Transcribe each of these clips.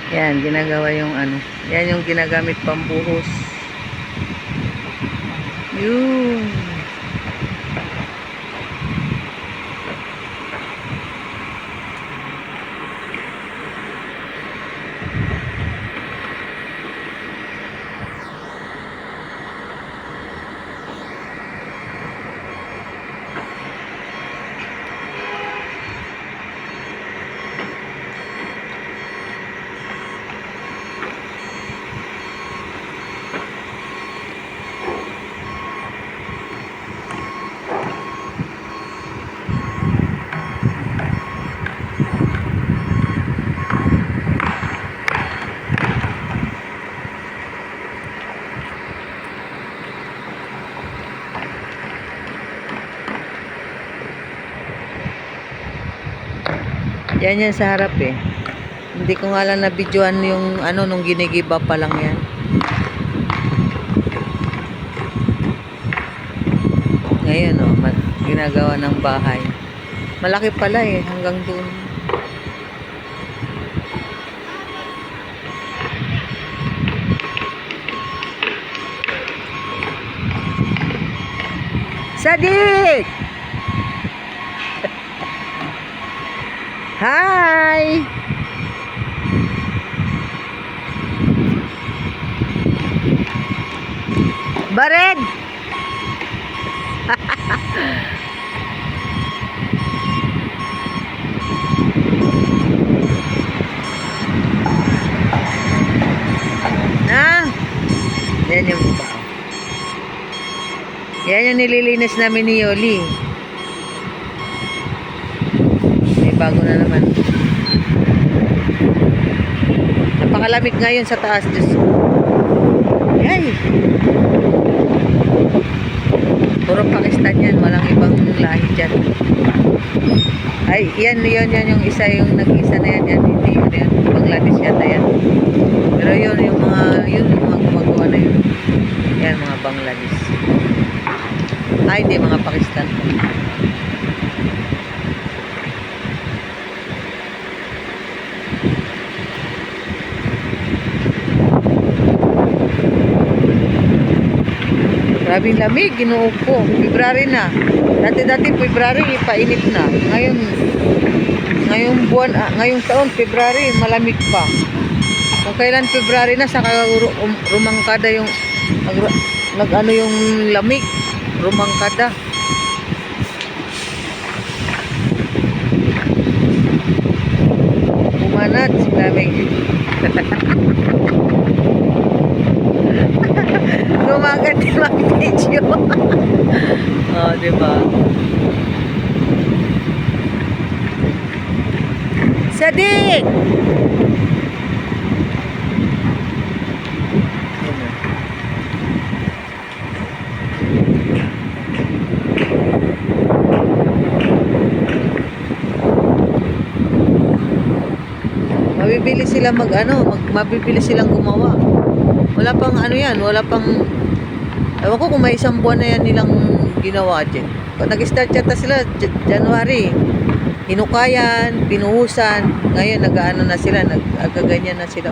Yan, ginagawa yung ano. Yan yung ginagamit pambuhos. Yun. Yan yan sa harap eh. Hindi ko nga lang na-videoan yung ano nung ginigiba pa lang yan. Ngayon oh, ginagawa ng bahay. Malaki pala eh, hanggang doon. Sadik! Hi! Bared! Ah! Yan yung iba. Yan yung nililinis namin ni Yoli. May bago na naman. Napakalamig ngayon sa taas. Diyos. Yay! Puro Pakistan yan. Walang ibang lahi dyan. Ay, yan yung isa yung nag-isa na yan. Yan, hindi yan. Bangladesh yata yan. Pero yun, yung mga gumagawa na yun. Yan, mga Bangladesh. Ay, hindi, mga Pakistan. Grabing lamig, ginoo ko. February na. Dati February, painit na. Ngayong buwan, ngayong taon, February, malamig pa. Kung kailan February na, saka rumangkada yung, nag-ano yung lamig. Rumangkada. Umanat, lamig. Gumagat din mag-video. Oh, diba? Sadik! Mabibili sila mabibili silang gumawa. Wala pang ano yan, wala pang, ewan ko kung may isang buwan na yan nilang ginawa dyan. Nag-start yata sila January, hinukayan, pinuhusan, ngayon nag-ano na sila, nag-agaganyan na sila.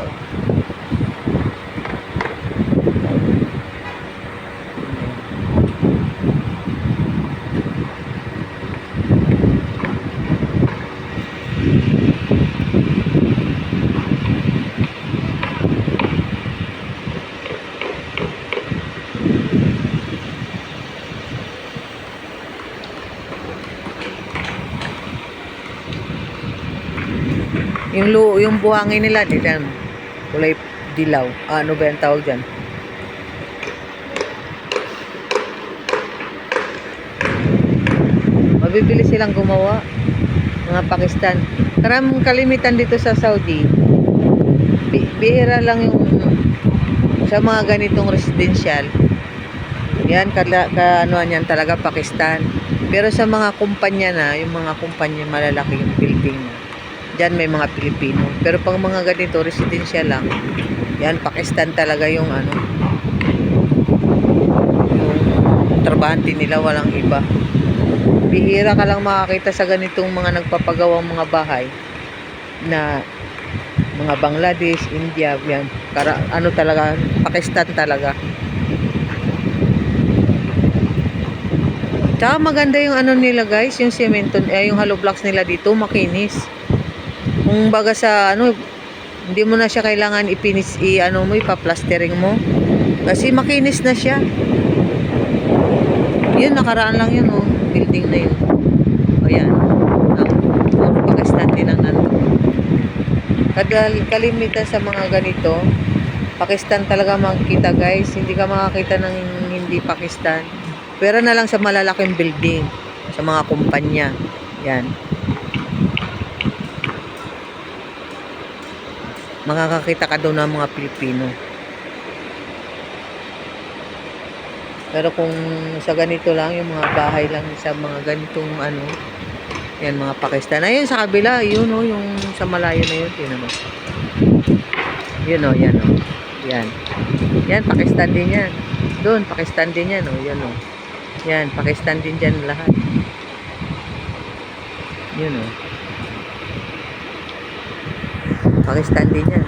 Yung buhangin nila, diyan, kulay dilaw. Ano ba yung tawag dyan? Mabibili silang gumawa. Mga Pakistan. Kalimitan dito sa Saudi. Bihira lang yung sa mga ganitong residential. Yan, kaanuan yan talaga Pakistan. Pero sa mga kumpanya na, yung mga kumpanya malalaki yung Pilipino. Diyan may mga Pilipino. Pero pang mga ganito, residensya lang. Yan, Pakistan talaga yung ano. Yung trabahante nila, walang iba. Bihira ka lang makakita sa ganitong mga nagpapagawang mga bahay na Mga Bangladesh, India, yan. Ano talaga, Pakistan talaga. Tsaka maganda yung ano nila guys, yung cemento, yung hollow blocks nila dito, makinis. Kung baga sa ano, hindi mo na siya kailangan ano mo, ipa-plastering mo. Kasi makinis na siya. Yun, nakaraan lang yun, oh. Building na yun. O yan. Ang Pakistan din ang nandun. Kalimitan sa mga ganito, Pakistan talaga makikita guys. Hindi ka makakita ng hindi Pakistan. Pero na lang sa malalaking building, sa mga kumpanya. Yan. Makakakita ka doon ng mga Pilipino. Pero kung sa ganito lang, yung mga bahay lang sa mga ganitong ano, yan mga Pakistan. Ayun sa kabila, yun o, yung sa malayo na yun, tinan mo. Yun o, yan o. Yan. Yan, Pakistan din yan. Doon, Pakistan din yan o, yan o. Yan, Pakistan din dyan lahat. Yun o. Pakistan din yan.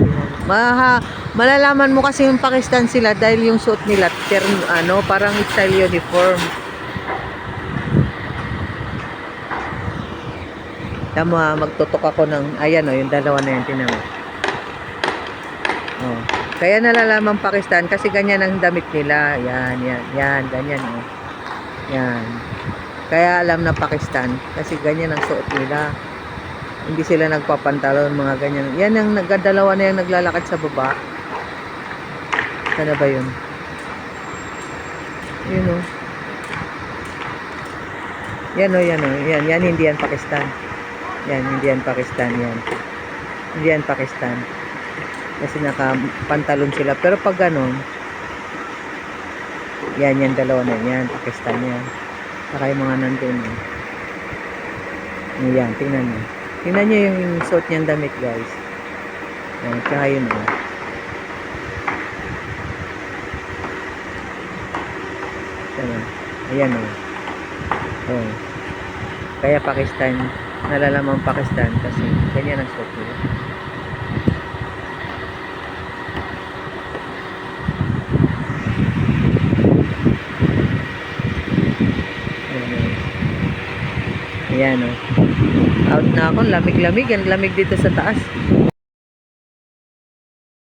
Malalaman mo kasi yung Pakistan sila dahil yung suot nila, ano, parang style uniform. Tama, magtutok ako ng, ayan o, yung dalawa na yan, tinan mo. Oh. Kaya nalalaman Pakistan kasi ganyan ang damit nila. Yan, yan, yan, ganyan o. Yan. Kaya alam na Pakistan kasi ganyan ang suot nila. Hindi sila nagpapantalon, mga ganyan. Yan ang nagdalawa na yung naglalakad sa baba. Sana ba yun? Yun o. Yan o, yan o. Yan, yan hindi yan Pakistan. Yan, hindi yan Pakistan. Yan. Hindi yan Pakistan. Kasi nakapantalon sila. Pero pag ganon, yan, yan dalawa na yan. Pakistan yan. Saka yung mga nandun. Yan, tingnan nyo. Tingnan nyo yung suot niyang damit guys. Yan, tsaka yun o. Ayan o. Oh. Kaya Pakistan, nalalaman Pakistan kasi ganyan ang suot nila. Ayan o. Out na ako, lamig-lamig. Ang lamig dito sa taas.